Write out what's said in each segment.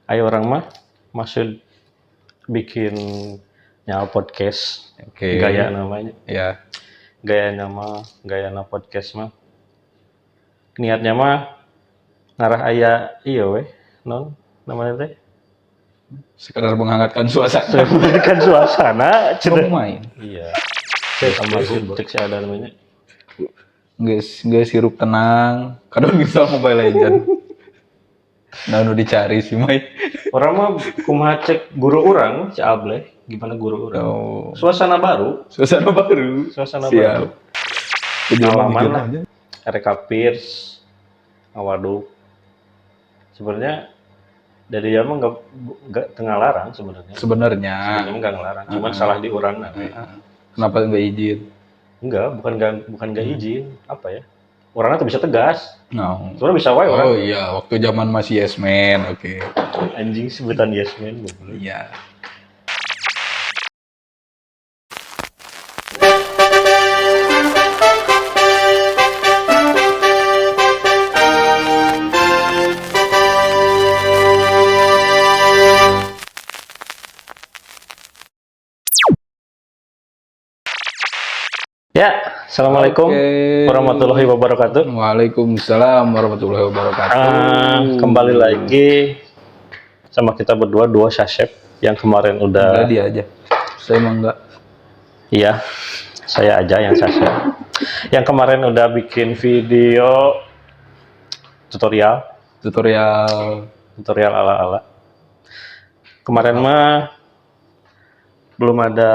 Ayo orang mah maksud bikin nyawa podcast. Oke. Gaya namanya. Ya. Gaya nama podcast mah. Niatnya mah ngarah aya iya weh non namanya teh. Sekedar menghangatkan suasana. Memberikan suasana cenah. Main. Iya. Cek almarhum cek si ada namanya. Guys, hirup tenang. Kadang install Mobile Legend. Nah, nu dicari sih, Mai. Orang mah kumaha cek guru orang, si Able, gimana guru orang? Oh, Suasana baru, suasana baru. suasana Siap. baru. Pengalaman lah. Ereka Pierce, Awaduk. Sebenarnya dari dia mah nggak tengah larang sebenarnya. Sebenarnya Nggak ngelarang, cuman salah di orang nanti. kenapa nggak izin? Enggak, bukan nggak izin, apa ya? Orangnya tuh bisa tegas, No. soalnya bisa wae Oh orang. iya, waktu zaman masih Yes Man, oke. Anjing sebutan yes man. Iya. Ya, assalamualaikum Oke. warahmatullahi wabarakatuh. Waalaikumsalam warahmatullahi wabarakatuh. Kembali lagi sama kita berdua, dua Sasep yang kemarin Enggak, udah. dia aja. Saya emang enggak. Iya, saya aja yang Sasep. Yang kemarin udah bikin video tutorial ala-ala. Kemarin mah belum ada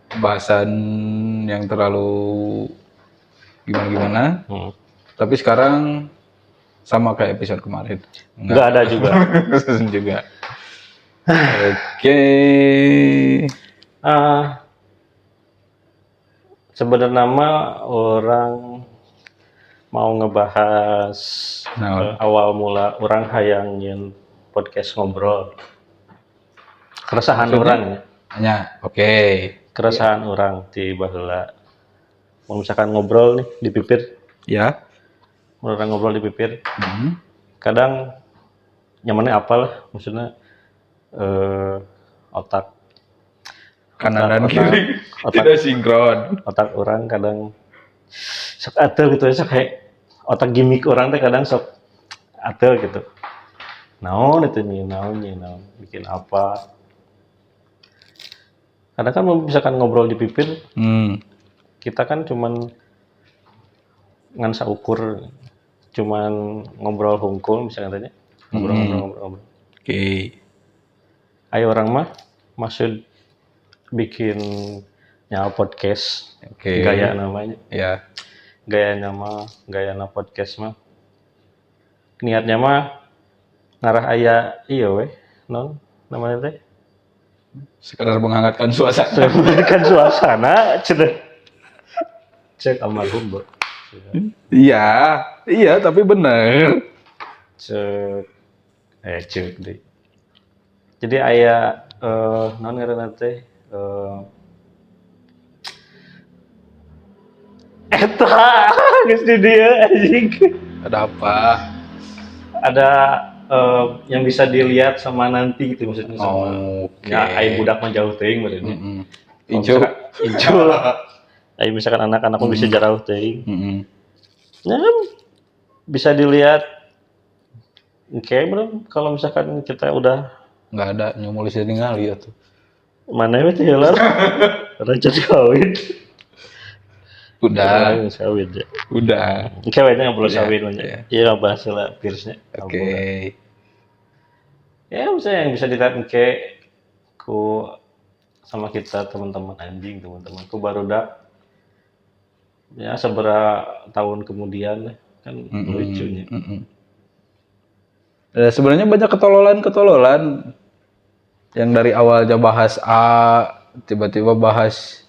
Bahasan yang terlalu gimana-gimana. Tapi sekarang sama kayak episode kemarin. nggak ada juga. juga. Oke. Sebenarnya mah orang mau ngebahas awal mula orang hayang nyen podcast ngobrol. Keresahan Maksudnya? orang ya. Hanya, oke. Keresahan orang di baheula. Mau misalkan ngobrol nih di pipir, Ya. orang ngobrol di pipir. Kadang nyamannya apalah, maksudnya otak Kanan dan otak- kiri otak- tidak sinkron. otak orang kadang sok atel gitu ya, sok kayak otak gimmick orang teh kadang sok atel gitu. Naon itu nih, naon bikin apa? Kadang kan misalkan ngobrol di pipir, kita kan cuman ngan saukur, cuman ngobrol hungkul misalkan tanya, ngobrol. Oke. Ayo orang mah maksud bikin nyawa podcast. Oke. Gaya namanya. Ya. Gaya nama podcast mah. Niatnya mah ngarah aya iya weh non namanya teh. Sekedar menghangatkan suasana. Memberikan suasana cenah. Cek almarhum bro. Iya, tapi bener. Cek deh. Jadi aya non ngaranna teh eta geus di dieu anjing. Ada apa? Ada yang bisa dilihat sama nanti gitu maksudnya sama. Oke. Ya ai budak mah jauh teuing berarti. Incu. Ai misalkan anak-anak mah bisa jauh teuing. Ya, bisa dilihat. Oke, bro. Kalau misalkan kita udah Nggak ada nyomol bisa tinggal ya tuh. mana ya teh lar? Raja kawin. Udah. Kawin ya. Udah. Kawinnya nggak perlu Iya, kawin aja. Iya bahas lah Pierce-nya. Oke. Ya misalnya yang bisa dilihat ke ku sama kita teman-teman ku baru dah ya seberapa tahun kemudian kan lucunya. Sebenarnya banyak ketololan yang dari awal aja bahas A, tiba-tiba bahas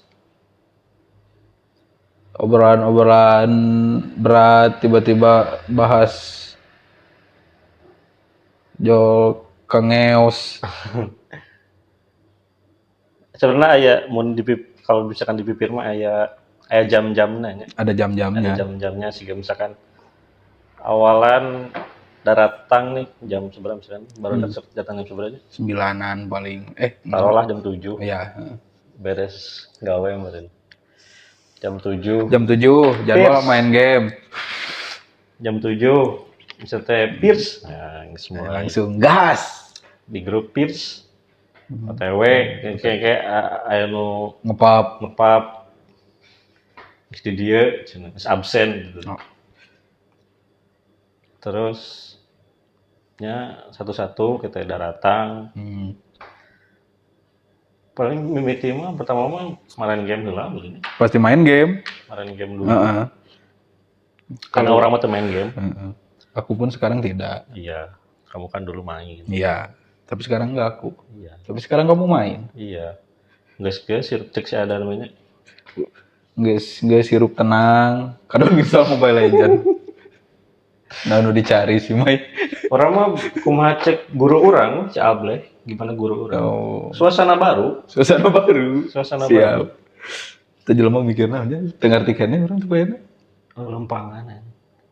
obrolan berat, tiba-tiba bahas jol kengeos. Sebenarnya aya mun kalau misalkan di pipir mah aya jam-jamnya. Ada jam-jamnya. Ada jam-jamnya sih misalkan awalan daratang nih jam seberapa misalkan baru datang jam seberapa aja 9-an paling. taruhlah jam 7 Ya. beres gawe kemarin jam 7 Jam 7 jadwal Pierce. main game. jam 7 misalnya Pierce nah semua Langsung gas. di grup Pierce OTW kayak anu Ngepap. ngepap di dia cenah, geus absen gitu. Oh. Terus nya satu-satu kita datang paling mimiti mah pertama mah main game heula begini Pasti main game. main game dulu Heeh. karena orang mah tuh main game Heeh. Aku pun sekarang tidak. iya kamu kan dulu main Iya. Tapi sekarang enggak aku. iya Tapi sekarang kamu main. iya nggak cek si ada namanya Nggak sirup tenang. Kadang misal Mobile Legend. Nah, nu dicari sih, Mai. orang mah kumaha cek guru orang si Ableh gimana guru orang Oh. suasana baru Suasana baru. suasana baru Siap. Kita jelema mikirna aja. Tengah tiketnya orang tuh bayarnya. lempangan ya.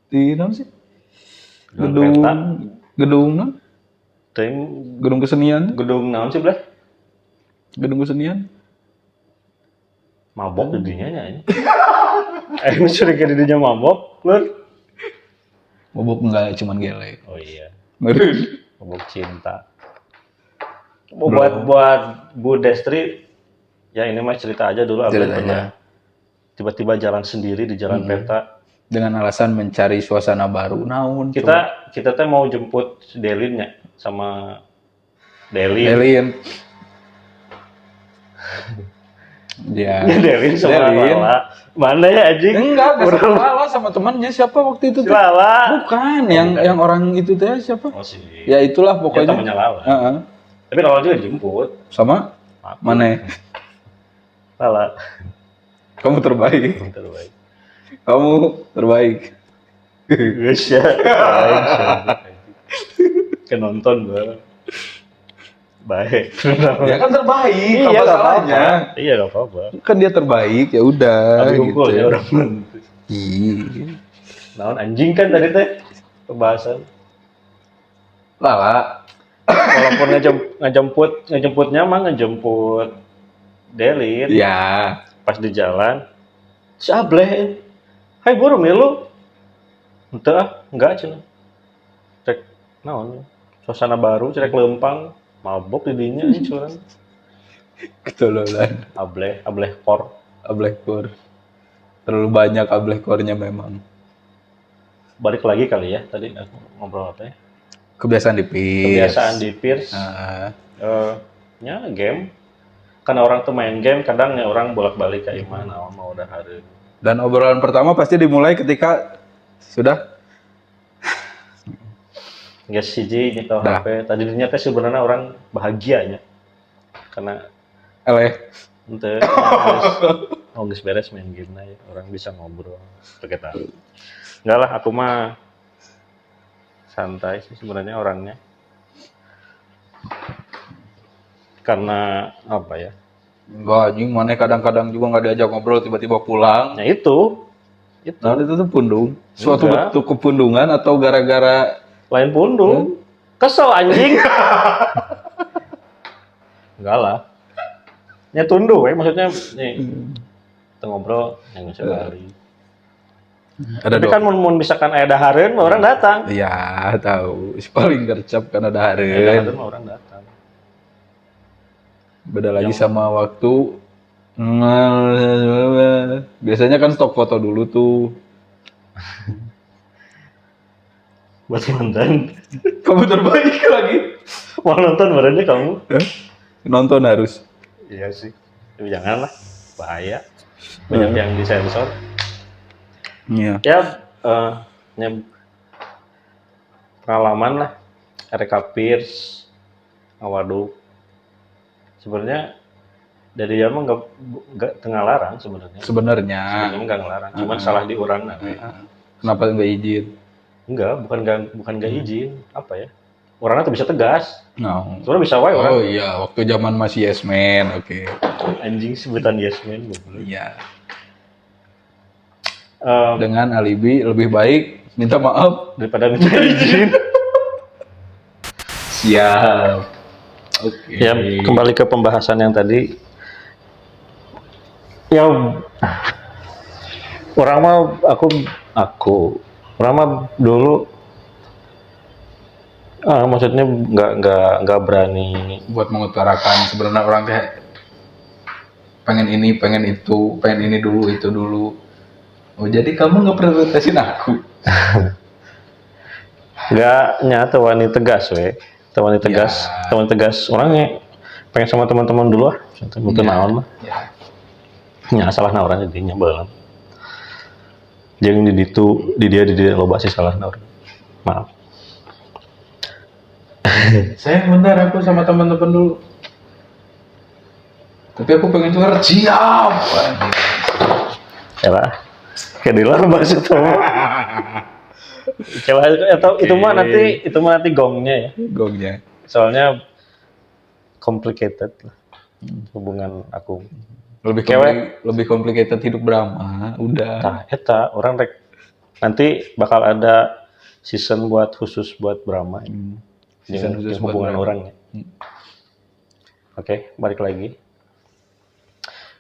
Di mana sih? Gedung Gedung. peta. Gedung nah? Ting Gedung kesenian. gedung naon sih Bleh Gedung kesenian. mabok di dinya nya curiga di dinya mabok lur Mabuk enggak cuman gelek. oh iya Meren. mabok cinta buat Bu Destri ya ini mah cerita aja dulu Abel Cerita pernah aja. tiba-tiba jalan sendiri di jalan peta Dengan alasan mencari suasana baru. Naon? coba? kita teh mau jemput si Delinnya sama Delin Delin. Ya. Delin sama Delin. Lala mana ya anjing Enggak sama Lala sama temannya siapa waktu itu si tuh? Lala Bukan, yang orang itu teh siapa? oh si Ya itulah ya, pokoknya. temannya Lala Heeh. tapi Lala juga jemput Sama Maaf. mana? Lala Kamu terbaik. terbaik Kamu terbaik. guys ya kan nonton gua baik Ya kan terbaik. iya apa gak salahnya? apa-apa iya gak apa-apa Kan dia terbaik ya udah. tapi unggul ya orang Ih. naon anjing kan tadi teh pembahasan Lala. walaupun ngejemputnya mah ngejemput Delin Ya. pas di jalan si Ableh hai burung nih lu entah enggak cenah cek naon suasana baru cek lempang mabok di dinya curang Ketololan. Ableh kor Ablekor. Terlalu banyak ablekornya memang. balik lagi kali ya tadi aku ngobrol apa ya Kebiasaan di Pierce. kebiasaan di Pierce Nah, nya game karena orang tuh main game kadang ya orang bolak-balik ke mana mau udah hari dan obrolan pertama pasti dimulai ketika sudah nggak siji nyetel Dah. HP tadinya teh sebenarnya orang bahagianya karena eleh. ente geus beres main game ya orang bisa ngobrol pakai tahu enggak lah aku mah santai sih sebenarnya orangnya karena apa ya Enggak, anjing mana kadang-kadang juga nggak diajak ngobrol tiba-tiba pulang. nah itu Nah, itu tuh pundung. Suatu Enggak. bentuk kepundungan atau gara-gara lain pundung kesel anjing enggak lah nya tunduh maksudnya nih kita ngobrol yang bisa balik ada tapi kan mun misalkan aya dahareun mah orang datang Iya, tahu. Si paling gercep kan ada aya hari. dahareun mah orang datang Beda lagi sama waktu biasanya kan stok foto dulu tuh. buat mantan Kamu terbaik lagi. mau nonton berarti kamu Nonton harus. iya sih tapi janganlah bahaya banyak yang disensor Iya. ya pengalaman lah RK Pierce Awaduk sebenarnya dari dia mah nggak tengah larang sebenarnya Sebenarnya nggak ngelarang cuman salah di orang nanti kenapa nggak izin? enggak bukan nggak izin apa ya orangnya tuh bisa tegas No. sebenarnya bisa wae orang Oh iya, waktu zaman masih Yes Man, oke. anjing sebutan yes man Iya. Em, Dengan alibi lebih baik minta maaf. daripada minta izin Siap. Oke. Ya, kembali ke pembahasan yang tadi. Ya, orang mah aku orang mah dulu maksudnya nggak berani. Buat mengutarakan sebenarnya orang teh pengen ini, pengen itu, pengen ini dulu, itu dulu. Oh, jadi kamu nggak prioritasin aku? Nggak nyata wani tegas we. Tewani tegas, Ya. tewani tegas. Orangnya pengen sama teman-teman dulu lah. Betul naon mah. Ya. Nya salah na orang jadi nyebelan. Jeung di dia loba sih salah na orang. Maaf. Saya bentar aku sama teman-teman dulu. Tapi aku pengen keluar siap. Ya lah. Kayak di luar bahasa itu. Coba itu mah nanti gongnya ya. Gongnya. Soalnya complicated lah hubungan aku. Lebih complicated hidup Brahma. Udah. Tah eta orang rek nanti bakal ada season khusus buat Brahma. Season khusus buat hubungan Brahma. orangnya. Oke, balik lagi.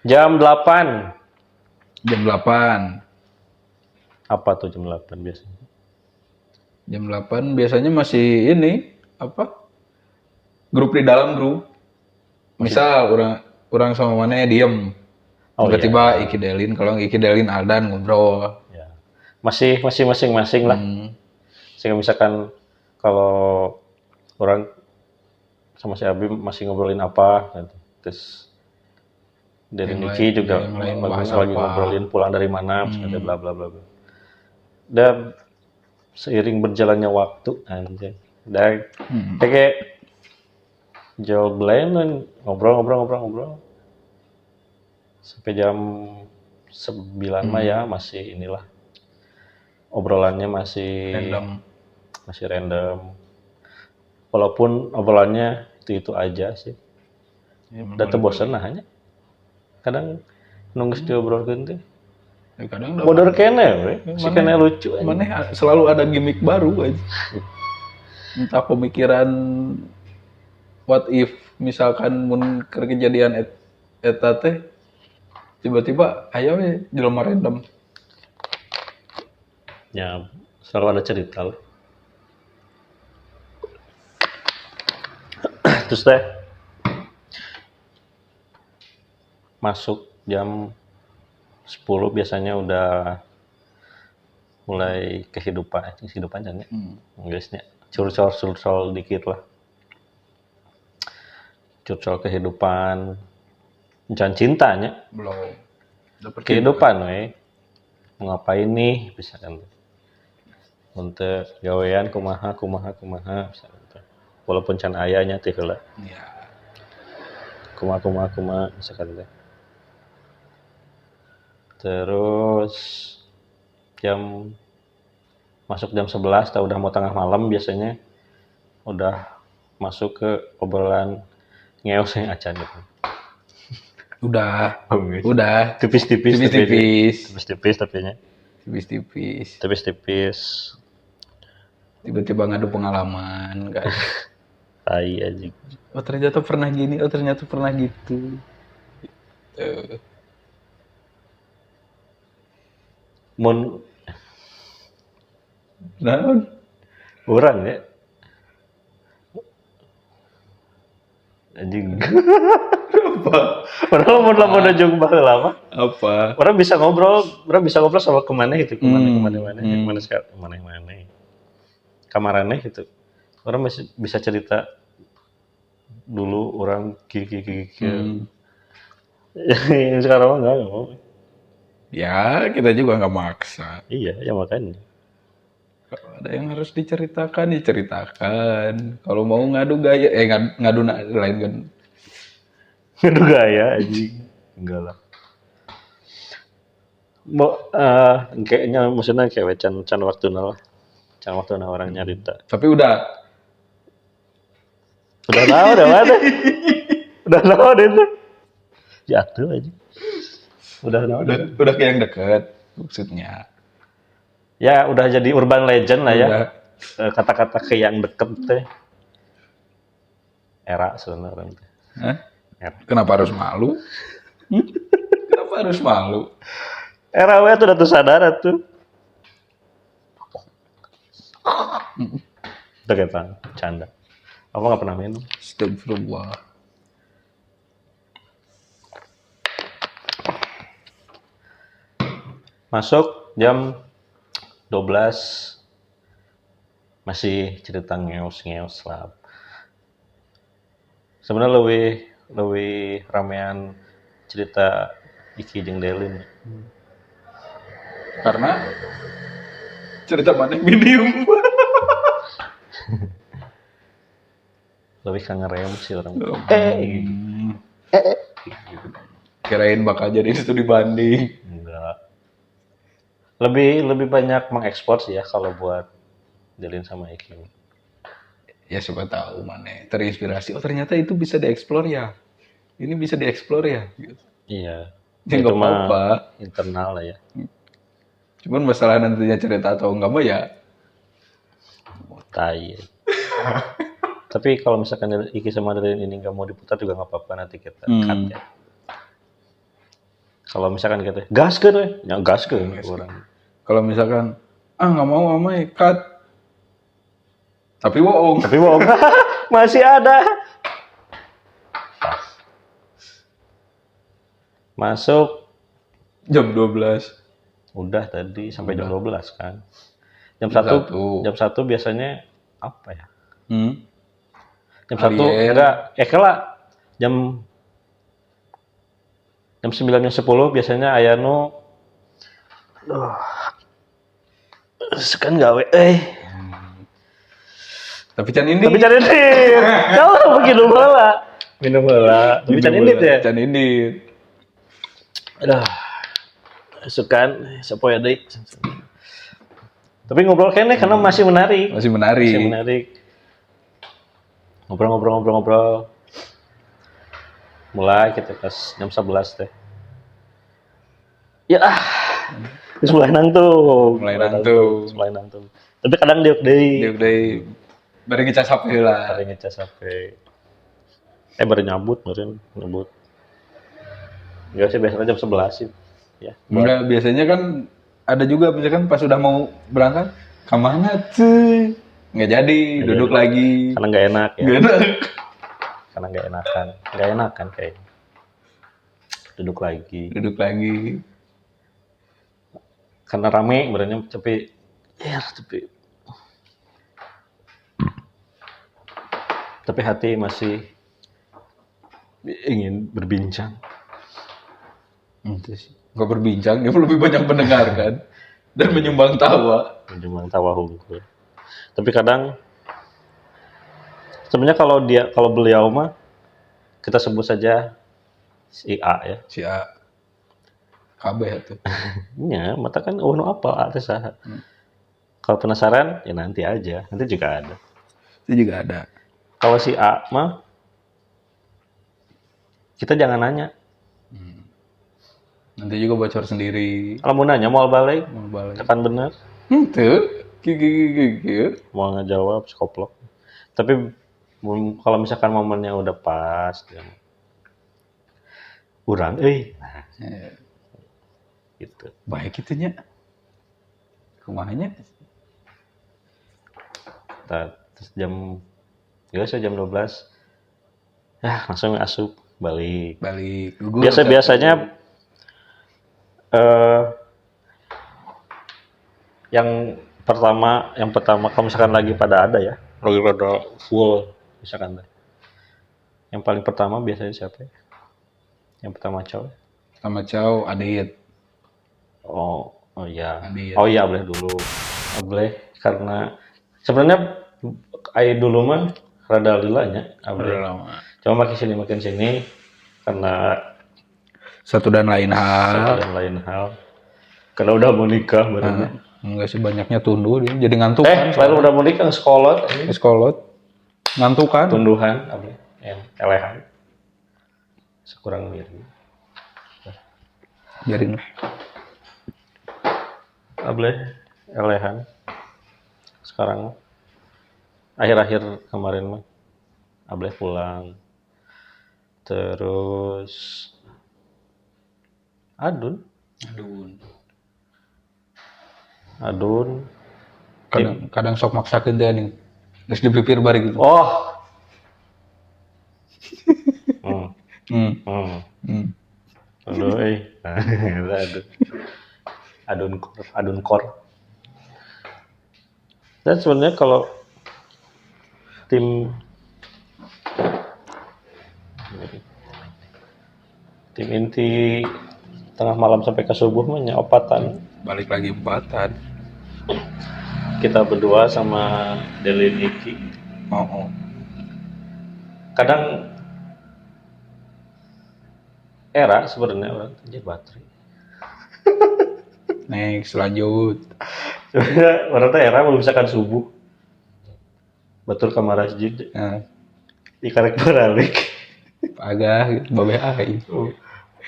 Jam 8. Jam 8. Apa tuh jam 8 biasanya? Jam 8 biasanya masih ini apa? Grup di dalam grup. Misal orang sama mana diem. Oh, Tiba-tiba Iki Delin, kalau Iki Delin Aldan ngobrol. Ya. Masih masing-masing lah. Sehingga misalkan kalau orang sama si Abi masih ngobrolin apa gitu. Terus dari Niki juga yang lain lagi ngobrolin pulang dari mana, misalnya bla bla bla. Dan seiring berjalannya waktu anjay. Dan kayak jauh belain ngobrol sampai jam 9 mah ya masih inilah obrolannya masih random. Walaupun obrolannya itu aja sih. Udah bosan nah hanya. Kadang nunggu diobrolkeun teh. Kadang Bodor kene we. Si kene lucu aja. Mana selalu ada gimmick baru aja. Entah pemikiran what if misalkan mun keur kejadian eta teh tiba-tiba aya we jelema random. Ya, selalu ada cerita lah. Terus teh masuk jam 10 biasanya udah mulai kehidupan kan ya. Guysnya curcol dikit lah. Curcol kehidupan jangan cintanya. Belum. Kehidupan we. Mau ngapain nih bisa kan. Untuk gawean kumaha misalkan. Walaupun can ayahnya teh heula. Iya. Kumaha misalkan teh. Terus masuk jam 11 atau udah mau tengah malam biasanya udah masuk ke obrolan ngeos yang acan gitu. Udah. Tipis-tipis. Tiba-tiba ngadu pengalaman kan. Tai aja. Oh ternyata pernah gini, oh ternyata pernah gitu. Mun Naon? urang ya. Anjing. Apa? Padahal mun lamun jeung baheula mah. Apa? Orang bisa ngobrol sama kemana gitu, kemana. Kamaraneh gitu. Orang masih bisa cerita dulu orang kiki. Yang sekarang mah enggak mau. Ya, kita juga nggak maksa. Iya, ya makanya. Kalau ada yang harus diceritakan, diceritakan. Kalau mau ngadu gaya, ngadu lain kan. Ngadu gaya anjing. Enggak lah. Kayaknya maksudnya kayak can waktuna lah. Can waktuna orang nyarita. Tapi udah tahu deh itu. Jatuh aja. Udah kayak yang deket maksudnya. Ya udah jadi urban legend lah ya. Udah. Kata-kata kayak yang deket teh. era sebenarnya. Hah? Era. Kenapa harus malu? Kenapa harus malu? Era we tuh udah tuh sadar tuh. Udah kita canda. Apa nggak pernah minum? Astagfirullah. Masuk jam 12 masih cerita ngeos lah. Sebenarnya lebih ramean cerita Iki jeung Delin. Karena cerita mana medium. Lebih kangen sih orang. Kirain bakal jadi studi banding. Enggak. Lebih banyak mengekspor sih ya kalau buat Delin sama Iki. Ya siapa tahu mana terinspirasi. Oh ternyata itu bisa dieksplor ya. Ini bisa dieksplor ya. Iya. Ya Itu nggak mah apa-apa. internal lah ya. Cuman masalah nantinya cerita atau enggak mah ya. Tai. Tapi kalau misalkan Iki sama Delin ini nggak mau diputar juga nggak apa-apa, nanti kita cut ya. Kalau misalkan kita gaskeun we, ya gaskeun orang. Kalau misalkan nggak mau amai cut. Tapi bohong. Tapi bohong. Masih ada. Masuk Jam 12. udah tadi sampai jam 12 kan. Jam Jam 1 jam 1 biasanya apa ya? Jam 1 Alien. enggak kelak jam 9 jam 10 biasanya aya nu sekan gawe Tapi can ini. tapi cari indit. Kalau begitu bola. Minum bola. Tapi cari indit ya. Can ini. Aduh. Sukan sapoe deui. Tapi ngobrol kene karena masih menarik. Masih menarik. Masih menarik. Ngobrol. Mulai kita pas jam 11 teh. Ya Terus mulai nangtung. Mulai nangtung. Tapi kadang diuk deui. Dia udah bari ngecas HP lah. Hari ngecas HP. Baru nyabut. Enggak sih biasanya jam 11 sih. Ya. Enggak, biasanya kan ada juga misalkan pas udah mau berangkat, kemana tuh? Nggak jadi, duduk lagi. Karena nggak enak ya. Nggak enak. Karena nggak enakan kayaknya. Duduk lagi. Karena rame berarti tapi hati masih ingin berbincang. Nggak berbincang, dia lebih banyak mendengarkan dan menyumbang tawa. Menyumbang tawa hungkul. Tapi kadang sebenarnya kalau beliau mah kita sebut saja si A ya. Si A. KB tuh. Iya, mata kan nu apa teh saha. Kalau penasaran ya nanti aja, nanti juga ada. Itu juga ada. Kalau si A mah kita jangan nanya. Nanti juga bocor sendiri. Kalau mau nanya mau balik, Mau balik. tekan bener. Tuh. Gigi. Mau ngejawab skoplok. Tapi kalau misalkan momennya udah pas, ya. Urang, gitu. Baik itunya. Kumahanya. Terus jam 12. Langsung asup balik. Gugur. Biasanya yang pertama kalau misalkan lagi pada ada ya, lagi pada full misalkan. Yang paling pertama biasanya siapa ya? Yang pertama cowok. Sama Chow, Adit. Oh iya. Adit. Oh iya boleh dulu. Boleh karena sebenarnya dulu mah rada lilanya. Udah lama. Cuma makin sini karena Satu dan lain hal. Karena udah mau nikah barunya. Enggak sih banyaknya tunduh dia. Jadi ngantukan. Lalu udah mau nikah sekolot. Eskolot. Ngantukan. Tunduhan elehan. Sekurang mirip. Biarin lah. Elehan. Sekarang akhir-akhir kemarin mah Ableh pulang. Terus Adun kadang sok maksakeun teh nih geus dipipir bari gitu. oh hmm, Hmm. hmm. Hmm. Aduh, adun kor. Dan sebenarnya kalau tim inti tengah malam sampai ke subuh mah nya opatan. Balik lagi empatan. Kita berdua sama Delin Iki. Oh. Kadang era sebenarnya orang kerja baterai. Next lanjut. Sebenarnya orang teh era belum misalkan subuh. Batur ke masjid. Nah, Ikarek balik. pagah gitu, babeh ai.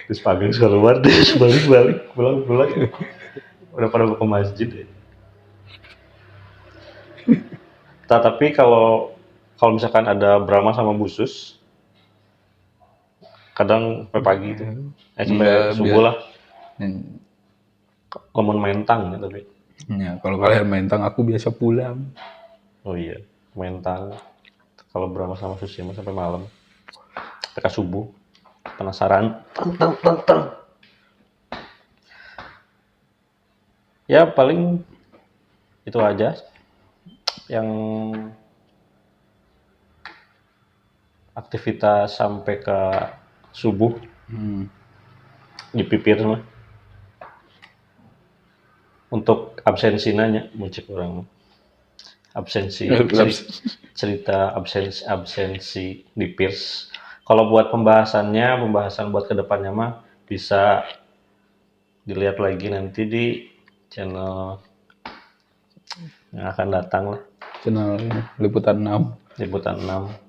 Terus pagi keluar, terus balik pulang. Udah pada ke masjid. Ya. Tapi kalau misalkan ada Brahma sama Busus, kadang sampai pagi itu, sampai subuh lah. Ngomong mentang ya tapi. Ya, kalau kalian mentang aku biasa pulang. Oh iya, mentang. Kalau Brahma sama Susi mah sampai malam. Sampai subuh. Penasaran. Teng. Ya paling itu aja yang aktivitas sampai ke subuh dipipir mah. Untuk absensi nanya muncul orang absensi cerita absensi di Pirs. Kalau buat pembahasan buat kedepannya mah bisa dilihat lagi nanti di channel yang akan datang lah. Channel Liputan 6.